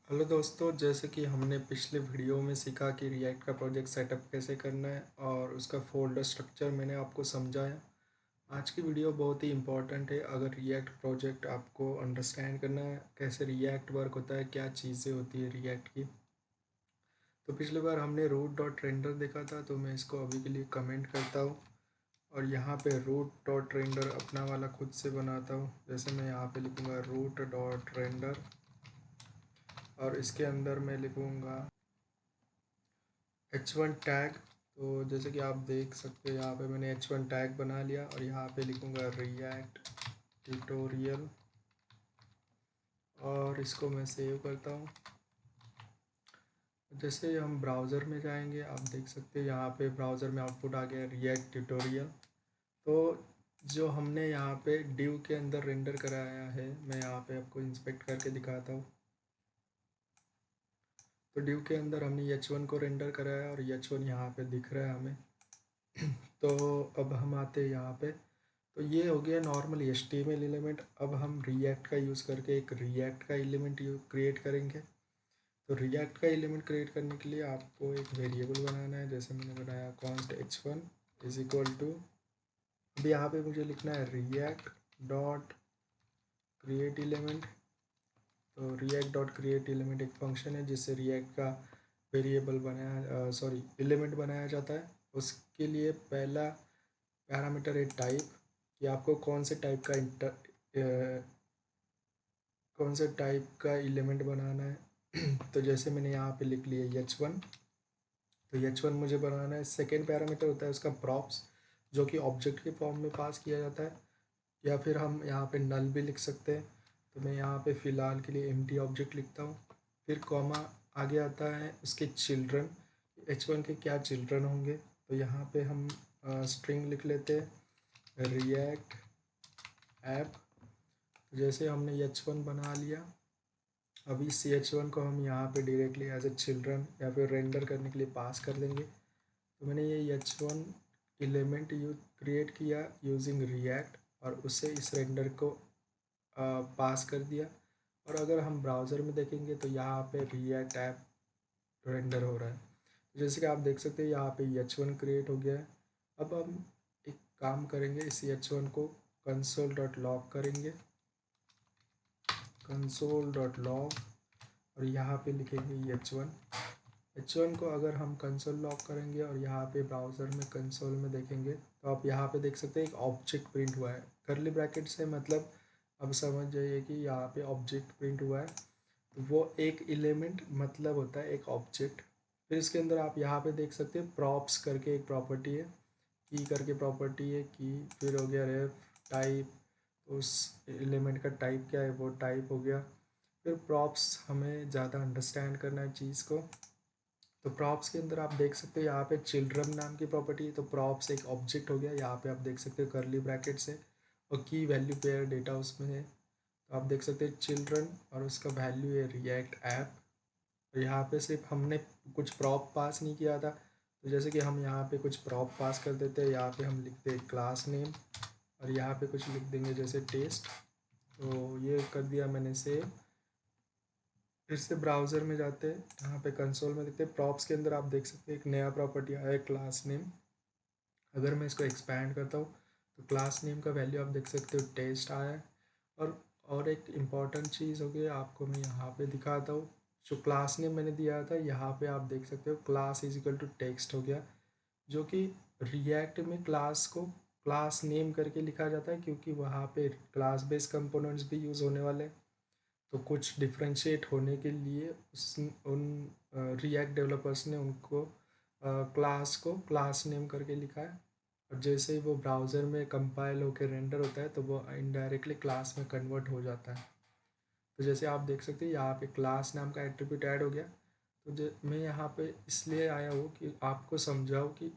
Hello दोस्तों, जैसे कि हमने पिछले वीडियो में सीखा कि रिएक्ट का प्रोजेक्ट सेटअप कैसे करना है और उसका फ़ोल्डर स्ट्रक्चर मैंने आपको समझाया। आज की वीडियो बहुत ही इम्पोर्टेंट है। अगर रिएक्ट प्रोजेक्ट आपको अंडरस्टैंड करना है, कैसे रिएक्ट वर्क होता है, क्या चीज़ें होती है रिएक्ट की। तो पिछली बार हमने रूट डॉट रेंडर देखा था, तो मैं इसको अभी के लिए कमेंट करता हूँ और यहाँ पे रूट डॉट रेंडर अपना वाला खुद से बनाता हूँ। जैसे मैं यहाँ पे लिखूँगा रूट डॉट रेंडर और इसके अंदर मैं लिखूँगा h1 टैग। तो जैसे कि आप देख सकते हैं, यहाँ पे मैंने h1 टैग बना लिया और यहाँ पे लिखूँगा रिएक्ट ट्यूटोरियल और इसको मैं सेव करता हूँ। जैसे हम ब्राउज़र में जाएंगे, आप देख सकते हैं यहाँ पे ब्राउज़र में आउटपुट आ गया रिएक्ट ट्यूटोरियल। तो जो हमने यहाँ पे डिव के अंदर रेंडर कराया है, मैं यहाँ पे आपको इंस्पेक्ट करके दिखाता हूँ। तो डिव के अंदर हमने h1 को रेंडर कराया और h1 यहाँ पे दिख रहा है हमें। तो अब हम आते हैं यहाँ पे। तो ये हो गया नॉर्मल HTML एलिमेंट। अब हम रिएक्ट का यूज़ करके एक रिएक्ट का एलिमेंट क्रिएट करेंगे। तो रिएक्ट का एलिमेंट क्रिएट करने के लिए आपको एक वेरिएबल बनाना है। जैसे मैंने बनाया const h1 is equal to, अब यहाँ पे मुझे लिखना है रिएक्ट डॉट क्रिएट एलिमेंट। तो रिएक्ट डॉट क्रिएट एलिमेंट एक फंक्शन है जिससे रिएक्ट का वेरिएबल बनाया एलिमेंट बनाया जाता है। उसके लिए पहला पैरामीटर है टाइप, कि आपको कौन से टाइप का एलिमेंट बनाना है। तो जैसे मैंने यहाँ पे लिख लिया h1, तो h1 मुझे बनाना है। सेकेंड पैरामीटर होता है उसका प्रॉप्स, जो कि ऑब्जेक्ट के फॉर्म में पास किया जाता है, या फिर हम यहाँ पे नल भी लिख सकते हैं। तो मैं यहाँ पे फ़िलहाल के लिए एम्प्टी ऑब्जेक्ट लिखता हूँ। फिर कॉमा आगे आता है उसके चिल्ड्रन, h1 के क्या चिल्ड्रन होंगे। तो यहाँ पे हम स्ट्रिंग लिख लेते हैं रिएक्ट ऐप। जैसे हमने h1 बना लिया, अभी सी h1 को हम यहाँ पे डायरेक्टली एज ए चिल्ड्रन या फिर रेंडर करने के लिए पास कर देंगे। तो मैंने ये h1 एलिमेंट क्रिएट किया यूजिंग रिएक्ट और उससे इस रेंडर को पास कर दिया। और अगर हम ब्राउज़र में देखेंगे तो यहाँ पे रिएक्ट ऐप रेंडर हो रहा है। जैसे कि आप देख सकते हैं यहाँ पे h1 क्रिएट हो गया है। अब हम एक काम करेंगे, इस h1 को कंसोल डॉट लॉग करेंगे, कंसोल डॉट लॉग, और यहाँ पे लिखेंगे h1 को अगर हम कंसोल लॉग करेंगे और यहाँ पे ब्राउज़र में कंसोल में देखेंगे तो आप यहाँ पे देख सकते हैं एक ऑब्जेक्ट प्रिंट हुआ है करली ब्रैकेट से। मतलब अब समझ जाइए कि यहाँ पे ऑब्जेक्ट प्रिंट हुआ है। तो वो एक एलिमेंट मतलब होता है एक ऑब्जेक्ट। फिर इसके अंदर आप यहाँ पे देख सकते हैं प्रॉप्स करके एक प्रॉपर्टी है, की करके प्रॉपर्टी है की। फिर हो गया रेफ टाइप, उस एलिमेंट का टाइप क्या है वो टाइप हो गया। फिर प्रॉप्स हमें ज़्यादा अंडरस्टैंड करना है चीज़ को। तो प्रॉप्स के अंदर आप देख सकते हो यहाँ पे चिल्ड्रन नाम की प्रॉपर्टी है। तो प्रॉप्स एक ऑब्जेक्ट हो गया, यहाँ पे आप देख सकते हो करली ब्रैकेट से, और की वैल्यू पेयर डेटा उसमें है। तो आप देख सकते हैं चिल्ड्रन और उसका वैल्यू है रिएक्ट ऐप। तो यहाँ पे सिर्फ हमने कुछ प्रॉप पास नहीं किया था। तो जैसे कि हम यहाँ पे कुछ प्रॉप पास कर देते हैं, यहाँ पे हम लिखते हैं क्लास नेम और यहाँ पे कुछ लिख देंगे जैसे टेस्ट। तो ये कर दिया मैंने सेव। फिर से ब्राउज़र में जाते हैं, यहाँ पे कंसोल में देखते हैं प्रॉप्स के अंदर आप देख सकते हैं एक नया प्रॉपर्टी आया है क्लास नेम। अगर मैं इसको एक्सपैंड करता हूँ तो क्लास नेम का वैल्यू आप देख सकते हो टेस्ट आया है। और एक इम्पॉर्टेंट चीज़ हो गई, आपको मैं यहाँ पे दिखाता हूँ। जो क्लास नेम मैंने दिया था यहाँ पे आप देख सकते हो class is equal to text हो गया, जो कि रिएक्ट में क्लास को क्लास नेम करके लिखा जाता है, क्योंकि वहाँ पे क्लास बेस्ड कंपोनेंट्स भी यूज़ होने वाले हैं। तो कुछ डिफ्रेंशिएट होने के लिए उस उन रिएक्ट डेवलपर्स ने उनको क्लास को क्लास नेम करके लिखा है। और जैसे ही वो ब्राउज़र में कंपाइल होकर रेंडर होता है तो वो इनडायरेक्टली क्लास में कन्वर्ट हो जाता है। तो जैसे आप देख सकते हैं यहाँ पे क्लास नाम का एट्रीब्यूट ऐड हो गया। तो मैं यहाँ पे इसलिए आया हूँ कि आपको समझाऊँ कि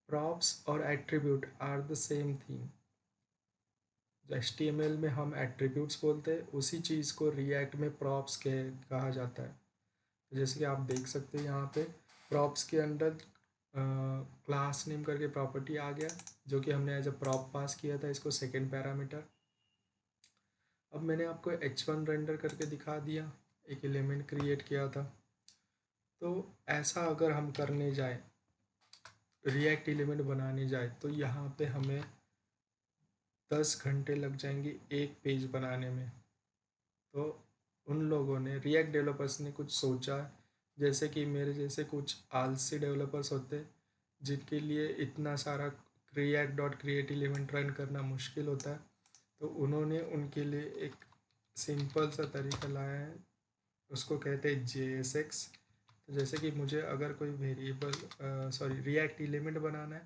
प्रॉप्स और attribute are the same thing. HTML में हम एट्रीब्यूट्स बोलते हैं, उसी चीज़ को रिएक्ट में प्रॉप्स कहा जाता है। तो जैसे कि आप देख सकते हैं यहाँ पे प्रॉप्स के अंदर क्लास नेम करके प्रॉपर्टी आ गया, जो कि हमने एज अ प्रॉप पास किया था इसको सेकेंड पैरामीटर। अब मैंने आपको h1 रेंडर करके दिखा दिया। एक एलिमेंट क्रिएट किया था। तो ऐसा अगर हम करने जाए, रिएक्ट एलिमेंट बनाने जाए, तो यहाँ पे हमें 10 घंटे लग जाएंगे एक पेज बनाने में। तो उन लोगों ने, रिएक्ट डेवलपर्स ने कुछ सोचा, जैसे कि मेरे जैसे कुछ आलसी डेवलपर्स होते जिनके लिए इतना सारा react dot create element run करना मुश्किल होता है, तो उन्होंने उनके लिए एक सिंपल सा तरीका लाया है, उसको कहते हैं JSX। तो जैसे कि मुझे अगर कोई वेरिएबल रिएक्ट एलिमेंट बनाना है,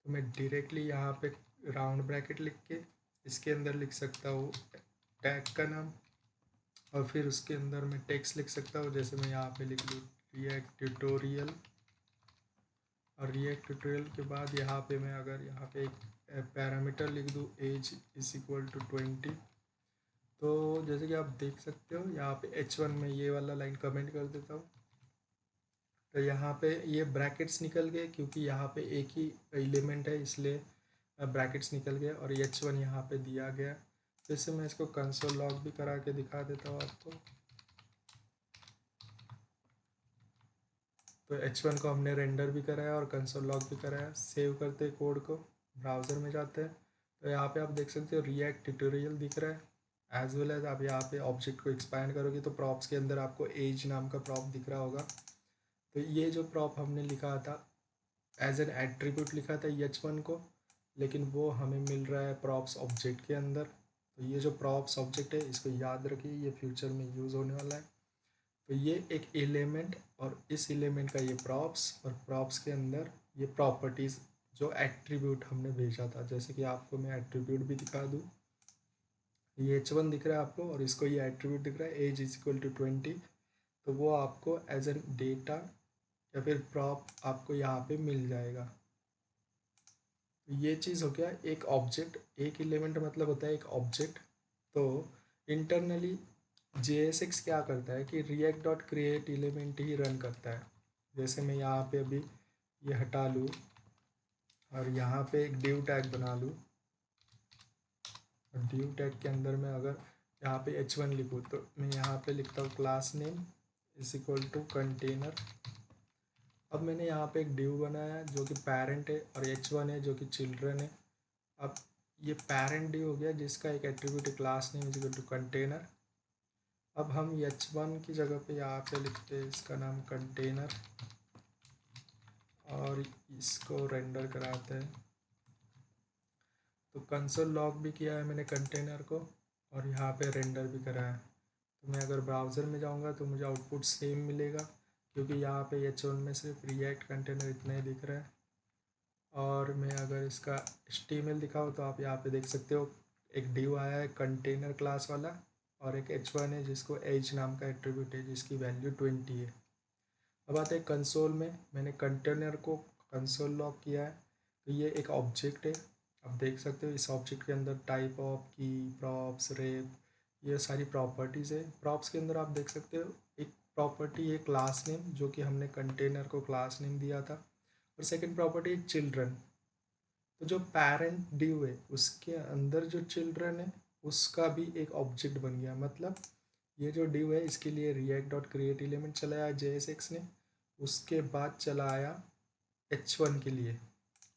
तो मैं डायरेक्टली यहाँ पे राउंड ब्रैकेट लिख के इसके अंदर लिख सकता हूँ टैग का नाम, और फिर उसके अंदर मैं टेक्स्ट लिख सकता हूँ। जैसे मैं यहाँ पे लिख लूँ रिएक्ट ट्यूटोरियल, और रिएक्ट ट्यूटोरियल के बाद यहाँ पे मैं अगर यहाँ पे एक पैरामीटर लिख दूँ एज इज इक्वल टू 20, तो जैसे कि आप देख सकते हो यहाँ पे H1 में ये वाला लाइन कमेंट कर देता हूँ, तो यहाँ पे ये ब्रैकेट्स निकल गए क्योंकि यहाँ पे एक ही एलिमेंट है, इसलिए ब्रैकेट्स निकल गए, और H1 यहाँ पे दिया गया। जैसे मैं इसको कंसोल लॉग भी करा के दिखा देता हूँ आपको। तो H1 को हमने रेंडर भी कराया और कंसोल लॉग भी कराया। सेव करते हैं कोड को, ब्राउज़र में जाते हैं, तो यहाँ पे आप देख सकते हो रिएक्ट ट्यूटोरियल दिख रहा है। एज वेल एज आप यहाँ पे ऑब्जेक्ट को एक्सपैंड करोगे तो प्रॉप्स के अंदर आपको एज नाम का प्रॉप दिख रहा होगा। तो ये जो प्रॉप हमने लिखा था एज एन एट्रीब्यूट लिखा था H1 को, लेकिन वो हमें मिल रहा है प्रॉप्स ऑब्जेक्ट के अंदर। तो ये जो प्रॉप्स ऑब्जेक्ट है इसको याद रखिए, ये फ्यूचर में यूज़ होने वाला है। तो ये एक एलिमेंट और इस एलिमेंट का ये प्रॉप्स, और प्रॉप्स के अंदर ये प्रॉपर्टीज़ जो एट्रीब्यूट हमने भेजा था। जैसे कि आपको मैं एट्रीब्यूट भी दिखा दूँ, ये H1 दिख रहा है आपको और इसको ये एट्रीब्यूट दिख रहा है एज इज इक्वल टू 20, तो वो आपको एज एन डेटा या फिर प्रॉप आपको यहाँ पे मिल जाएगा। तो ये चीज़ हो गया एक ऑब्जेक्ट, एक एलिमेंट मतलब होता है एक ऑब्जेक्ट। तो इंटरनली JSX क्या करता है कि रिएक्ट डॉट क्रिएट एलिमेंट ही रन करता है। जैसे मैं यहाँ पे अभी ये हटा लूँ और यहाँ पे एक डिव टैग बना लूँ, और डिव टैग के अंदर मैं अगर यहाँ पे H1 लिखूँ, तो मैं यहाँ पे लिखता हूँ class name is equal to container. अब मैंने यहाँ पे एक डिव बनाया है जो कि पेरेंट है, और H1 है जो कि चिल्ड्रन है। अब ये पेरेंट डिव हो गया जिसका एक एट्रीब्यूट है class name is equal to container. अब हम H1 की जगह पे यहाँ पे लिखते हैं इसका नाम कंटेनर, और इसको रेंडर कराते हैं। तो कंसोल लॉग भी किया है मैंने कंटेनर को, और यहाँ पे रेंडर भी करा है। तो मैं अगर ब्राउज़र में जाऊँगा तो मुझे आउटपुट सेम मिलेगा, क्योंकि यहाँ पे H1 में सिर्फ रिएक्ट कंटेनर इतना ही दिख रहा है। और मैं अगर इसका HTML दिखाऊँ तो आप यहाँ पे देख सकते हो एक डिव आया है कंटेनर क्लास वाला, और एक H1 है जिसको एज नाम का एट्रीब्यूट है जिसकी वैल्यू 20 है। अब आते हैं कंसोल में, मैंने कंटेनर को कंसोल लॉक किया है। तो ये एक ऑब्जेक्ट है, आप देख सकते हो इस ऑब्जेक्ट के अंदर टाइप ऑफ की, प्रॉप्स, रेप, ये सारी प्रॉपर्टीज़ है। प्रॉप्स के अंदर आप देख सकते हो एक प्रॉपर्टी है क्लास नेम, जो कि हमने कंटेनर को क्लास नेम दिया था, और सेकंड प्रॉपर्टी चिल्ड्रन। तो जो पेरेंट डिव है उसके अंदर जो चिल्ड्रन है उसका भी एक ऑब्जेक्ट बन गया। मतलब ये जो डिव है इसके लिए रिएक्ट डॉट क्रिएट एलिमेंट चलाया JSX ने, उसके बाद चलाया H1 के लिए,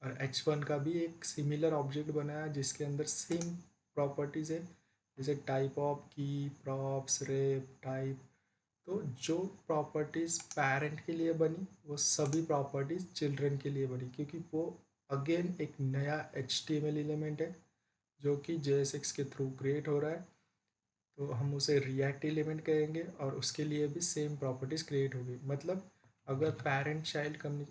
और H1 का भी एक सिमिलर ऑब्जेक्ट बनाया जिसके अंदर सेम प्रॉपर्टीज़ है, जैसे टाइप ऑफ की, प्रॉप्स, रेप, टाइप। तो जो प्रॉपर्टीज़ पेरेंट के लिए बनी वो सभी प्रॉपर्टीज़ चिल्ड्रन के लिए बनी, क्योंकि वो अगेन एक नया HTML एलिमेंट है जो कि JSX के थ्रू क्रिएट हो रहा है। तो हम उसे रिएक्ट एलिमेंट कहेंगे, और उसके लिए भी सेम प्रॉपर्टीज़ क्रिएट होगी। मतलब अगर पेरेंट चाइल्ड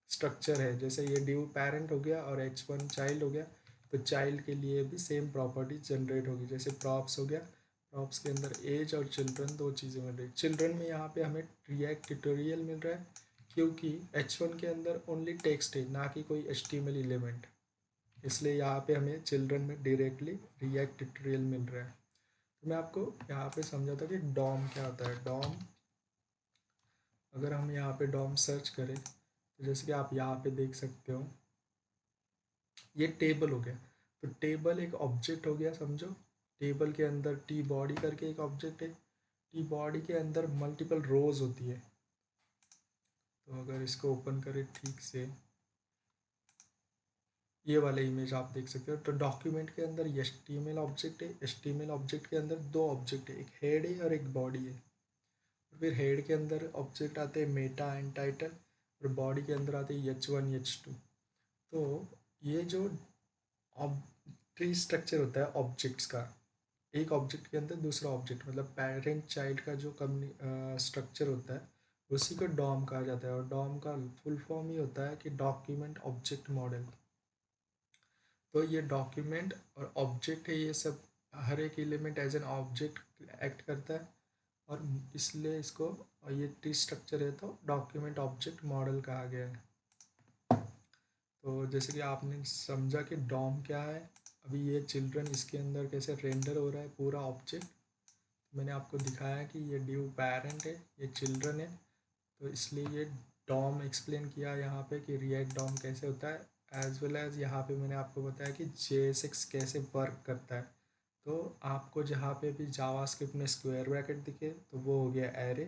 स्ट्रक्चर है, जैसे ये डिव पेरेंट हो गया और H1 चाइल्ड हो गया, तो चाइल्ड के लिए भी सेम प्रॉपर्टीज जनरेट होगी। जैसे प्रॉप्स हो गया, प्रॉप्स के अंदर एज और चिल्ड्रन दो चीज़ें मिल रही। चिल्ड्रन में यहाँ पे हमें रिएक्ट ट्यूटोरियल मिल रहा है, क्योंकि H1 के अंदर ओनली टेक्स्ट है, ना कि कोई HTML एलिमेंट, इसलिए यहाँ पे हमें चिल्ड्रन में डायरेक्टली रिएक्ट ट्यूटोरियल मिल रहा है। तो मैं आपको यहाँ पे समझाता कि डॉम क्या होता है। डॉम, अगर हम यहाँ पे डॉम सर्च करें तो जैसे कि आप यहाँ पे देख सकते हो ये टेबल हो गया। तो टेबल एक ऑब्जेक्ट हो गया, समझो। टेबल के अंदर टी बॉडी करके एक ऑब्जेक्ट है। कि बॉडी के अंदर मल्टीपल रोज होती है। तो अगर इसको ओपन करें ठीक से, ये वाले इमेज आप देख सकते हो। तो डॉक्यूमेंट के अंदर HTML ऑब्जेक्ट है, HTML ऑब्जेक्ट के अंदर दो ऑब्जेक्ट है, एक हेड है और एक बॉडी है। फिर हेड के अंदर ऑब्जेक्ट आते हैं मेटा एंड टाइटल, और बॉडी के अंदर आते हैं H1 H2। तो ये जो ट्री स्ट्रक्चर होता है ऑब्जेक्ट्स का, एक ऑब्जेक्ट के अंदर दूसरा ऑब्जेक्ट, मतलब पेरेंट चाइल्ड का जो स्ट्रक्चर होता है उसी को डॉम कहा जाता है। और डॉम का फुल फॉर्म ही होता है कि डॉक्यूमेंट ऑब्जेक्ट मॉडल। तो ये डॉक्यूमेंट और ऑब्जेक्ट है, ये सब हर एक element as an object act करता है, और इसलिए इसको ये ट्री स्ट्रक्चर है तो डॉक्यूमेंट ऑब्जेक्ट मॉडल कहा गया है। तो जैसे कि आपने समझा कि डॉम क्या है, अभी ये चिल्ड्रन इसके अंदर कैसे रेंडर हो रहा है पूरा ऑब्जेक्ट, मैंने आपको दिखाया कि ये ड्यू पेरेंट है, ये चिल्ड्रन है, तो इसलिए ये डॉम एक्सप्लेन किया यहाँ पे कि रिएक्ट डॉम कैसे होता है। एज वेल एज यहाँ पे मैंने आपको बताया कि JSX कैसे वर्क करता है। तो आपको जहाँ पे भी जावास्क्रिप्ट में स्क्वायर ब्रैकेट दिखे तो वो हो गया एरे,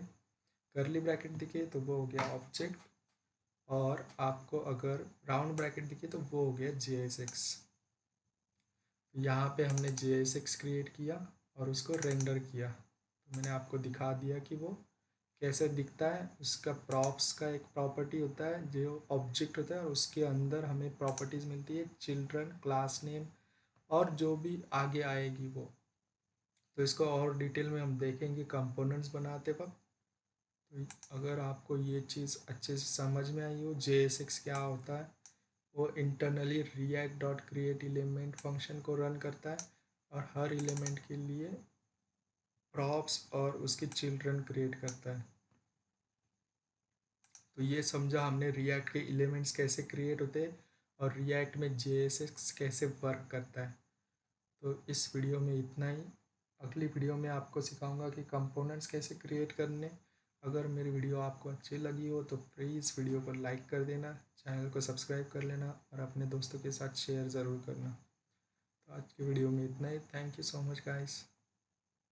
करली ब्रैकेट दिखे तो वो हो गया ऑब्जेक्ट, और आपको अगर राउंड ब्रैकेट दिखे तो वो हो गया JSX। यहाँ पे हमने JSX क्रिएट किया और उसको रेंडर किया, तो मैंने आपको दिखा दिया कि वो कैसे दिखता है। उसका प्रॉप्स का एक प्रॉपर्टी होता है जो ऑब्जेक्ट होता है, और उसके अंदर हमें प्रॉपर्टीज़ मिलती है चिल्ड्रन, क्लास नेम, और जो भी आगे आएगी वो। तो इसको और डिटेल में हम देखेंगे कंपोनेंट्स बनाते वक्त। तो अगर आपको ये चीज़ अच्छे से समझ में आई हो JSX क्या होता है, वो internally react dot create element function को रन करता है, और हर एलिमेंट के लिए प्रॉप्स और उसके चिल्ड्रन क्रिएट करता है। तो ये समझा हमने रिएक्ट के एलिमेंट्स कैसे क्रिएट होते हैं और रिएक्ट में JSX कैसे वर्क करता है। तो इस वीडियो में इतना ही। अगली वीडियो में आपको सिखाऊंगा कि कंपोनेंट्स कैसे क्रिएट करने। अगर मेरी वीडियो आपको अच्छी लगी हो तो प्लीज़ वीडियो को लाइक कर देना, चैनल को सब्सक्राइब कर लेना, और अपने दोस्तों के साथ शेयर ज़रूर करना। तो आज की वीडियो में इतना ही। Thank you so much guys.